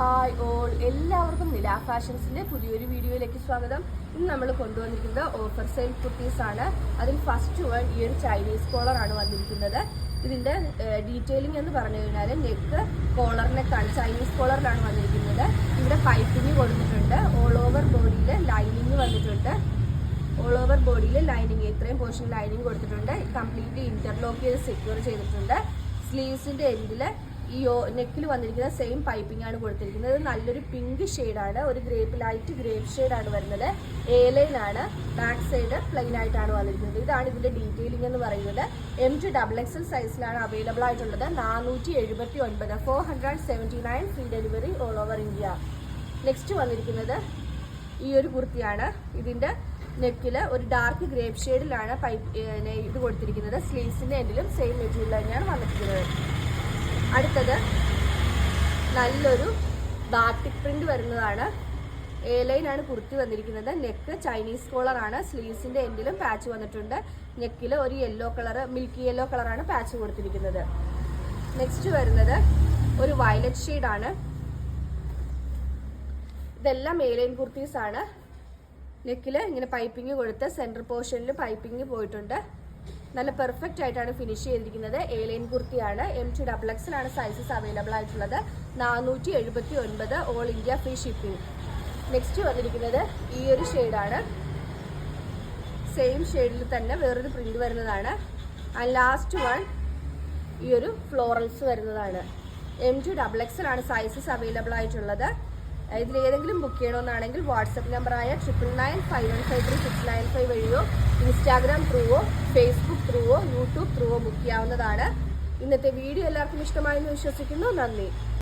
Hi all, എല്ലാവർക്കും നില ഫാഷൻസിന്റെ പുതിയൊരു വീഡിയോയിലേക്ക് സ്വാഗതം. ഇന്ന് നമ്മൾ കൊണ്ടുവന്നിരിക്കുന്നത് ഓഫർ സെയിൽ കുർത്തീസ് ആണ്. അതിൽ ഫസ്റ്റ് വൺ ഈ ഒരു ചൈനീസ് കോളർ ആണ് വന്നിരിക്കുന്നത്. ഇതിന്റെ ഡീറ്റെയിലിംഗ് എന്ന് പറഞ്ഞു കഴിഞ്ഞാൽ നെക്ക് കോളർ നെക്കാണ്, ചൈനീസ് കോളറിലാണ് വന്നിരിക്കുന്നത്. ഇവിടെ പൈപ്പിംഗ് കൊടുത്തിട്ടുണ്ട്. ഓൾ ഓവർ ബോഡിയിൽ ലൈനിങ് വന്നിട്ടുണ്ട്. ഓൾ ഓവർ ബോഡിയിൽ ലൈനിങ്, ഇത്രയും പോർഷൻ ലൈനിങ് കൊടുത്തിട്ടുണ്ട്. കംപ്ലീറ്റ്ലി ഇന്റർലോക്ക് ചെയ്ത് സെക്യൂർ ചെയ്തിട്ടുണ്ട്. സ്ലീവ്സിന്റെ എൻഡിൽ ഈ നെക്കിൽ വന്നിരിക്കുന്ന സെയിം പൈപ്പിംഗ് ആണ് കൊടുത്തിരിക്കുന്നത്. നല്ലൊരു പിങ്ക് ഷെയ്ഡാണ്, ഒരു ലൈറ്റ് ഗ്രേപ്പ് ഷെയ്ഡാണ് വരുന്നത്. A-line, ബാക്ക് സൈഡ് പ്ലെയിൻ ആയിട്ടാണ് വന്നിരിക്കുന്നത്. ഇതാണ് ഇതിന്റെ ഡീറ്റെയിലിംഗ് എന്ന് പറയുന്നത്. M2XXL സൈസിലാണ് അവൈലബിൾ ആയിട്ടുള്ളത്. 479, 479 free delivery all over India. Next വന്നിരിക്കുന്നത് ഈ ഒരു കുർത്തിയാണ്. ഇതിന്റെ നെക്കിൽ ഒരു ഡാർക്ക് ഗ്രേപ്പ് ഷെയ്ഡിലാണ് ഇത് കൊടുത്തിരിക്കുന്നത്. സ്ലീവ്സിന്റെ എൻഡിലും സെയിം മെറ്റീരിയൽ തന്നെയാണ് വന്നിരിക്കുന്നത്. അടുത്തത് നല്ലൊരു ബാറ്റിക് പ്രിന്റ് വരുന്നതാണ്. A-line ആണ് കുർത്തി വന്നിരിക്കുന്നത്. നെക്ക് ചൈനീസ് കോളറാണ്. സ്ലീവ്സിന്റെ എൻഡിലും പാച്ച് വന്നിട്ടുണ്ട്. നെക്കിൽ ഒരു യെല്ലോ കളർ, മിൽക്കി യെല്ലോ കളറാണ് പാച്ച് കൊടുത്തിരിക്കുന്നത്. നെക്സ്റ്റ് വരുന്നത് ഒരു വയലറ്റ് ഷെയ്ഡാണ്. ഇതെല്ലാം A-line കുർത്തീസ് ആണ്. നെക്കിൽ ഇങ്ങനെ പൈപ്പിംഗ് കൊടുത്ത് സെൻട്രൽ പോർഷനിൽ പൈപ്പിംഗ് പോയിട്ടുണ്ട്. നല്ല പെർഫെക്റ്റ് ആയിട്ടാണ് ഫിനിഷ് ചെയ്തിരിക്കുന്നത്. A-line കുർത്തിയാണ്. M2XXL ആണ് സൈസസ് അവൈലബിൾ ആയിട്ടുള്ളത്. 479 all India free shipping. Next വന്നിരിക്കുന്നത് ഈ ഒരു ഷെയ്ഡാണ്. സെയിം ഷെയ്ഡിൽ തന്നെ വേറൊരു പ്രിന്റ് വരുന്നതാണ്. ആൻഡ് ലാസ്റ്റ് വൺ ഈ ഒരു ഫ്ലോറൽസ് വരുന്നതാണ്. M2XXL ആണ് സൈസസ് അവൈലബിൾ ആയിട്ടുള്ളത്. ഇതിലേതെങ്കിലും ബുക്ക് ചെയ്യണമെന്നാണെങ്കിൽ വാട്സപ്പ് നമ്പറായ 9995153695 വഴിയോ ഇൻസ്റ്റാഗ്രാം ത്രൂവോ ഫേസ്ബുക്ക് ത്രൂവോ യൂട്യൂബ് ത്രൂവോ ബുക്ക് ചെയ്യാവുന്നതാണ്. ഇന്നത്തെ വീഡിയോ എല്ലാവർക്കും ഇഷ്ടമായെന്ന് വിശ്വസിക്കുന്നു. നന്ദി.